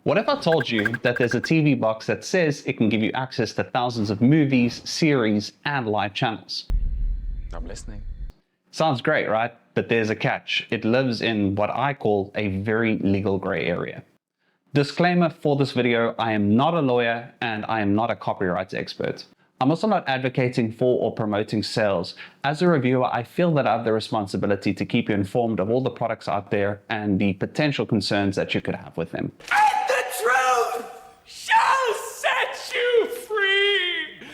What if I told you that there's a TV box that says it can give you access to thousands of movies, series, and live channels? I'm listening. Sounds great, right? But there's a catch. It lives in what I call a very legal gray area. Disclaimer for this video, I am not a lawyer and I am not a copyright expert. I'm also not advocating for or promoting sales. As a reviewer, I feel that I have the responsibility to keep you informed of all the products out there and the potential concerns that you could have with them. And the truth shall set you free!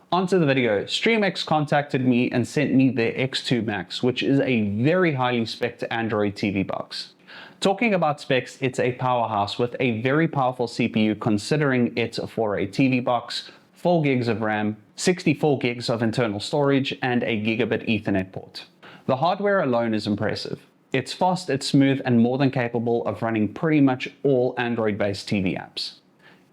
Onto the video. StreamX contacted me and sent me their X2 Max, which is a very highly spec'd Android TV box. Talking about specs, it's a powerhouse with a very powerful CPU considering it's for a TV box, 4 gigs of RAM, 64 gigs of internal storage, and a gigabit Ethernet port. The hardware alone is impressive. It's fast, it's smooth, and more than capable of running pretty much all Android-based TV apps.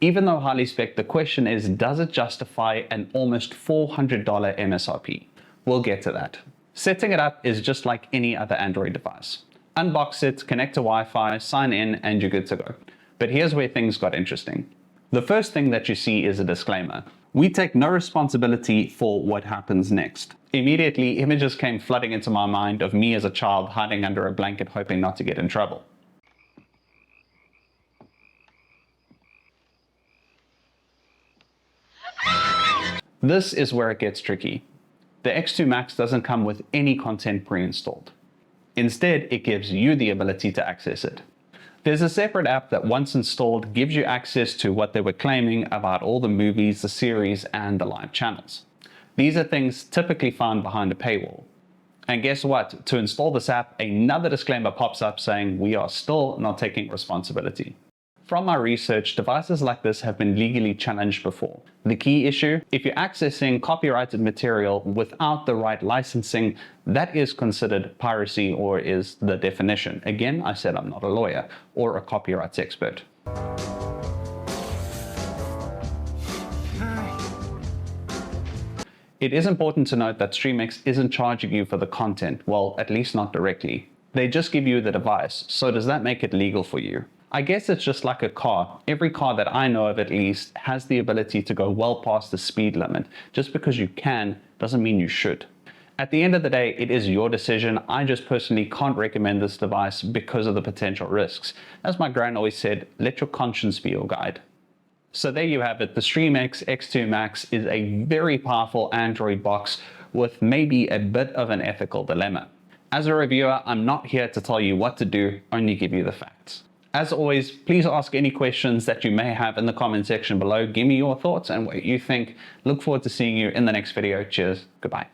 Even though highly spec, the question is, does it justify an almost $400 MSRP? We'll get to that. Setting it up is just like any other Android device. Unbox it, connect to Wi-Fi, sign in, and you're good to go. But here's where things got interesting. The first thing that you see is a disclaimer. We take no responsibility for what happens next. Immediately, images came flooding into my mind of me as a child hiding under a blanket hoping not to get in trouble. This is where it gets tricky. The X2 Max doesn't come with any content pre-installed. Instead, it gives you the ability to access it. There's a separate app that once installed gives you access to what they were claiming about all the movies, the series, and the live channels. These are things typically found behind a paywall. And guess what? To install this app, another disclaimer pops up saying we are still not taking responsibility. From my research, devices like this have been legally challenged before. The key issue, if you're accessing copyrighted material without the right licensing, that is considered piracy or is the definition. Again, I said I'm not a lawyer or a copyright expert. It is important to note that StreamX isn't charging you for the content, well, at least not directly. They just give you the device, so does that make it legal for you? I guess it's just like a car. Every car that I know of at least has the ability to go well past the speed limit. Just because you can doesn't mean you should. At the end of the day, it is your decision. I just personally can't recommend this device because of the potential risks. As my gran always said, let your conscience be your guide. So there you have it. The StreamX X2 Max is a very powerful Android box with maybe a bit of an ethical dilemma. As a reviewer, I'm not here to tell you what to do, only give you the facts. As always, please ask any questions that you may have in the comment section below. Give me your thoughts and what you think. Look forward to seeing you in the next video. Cheers. Goodbye.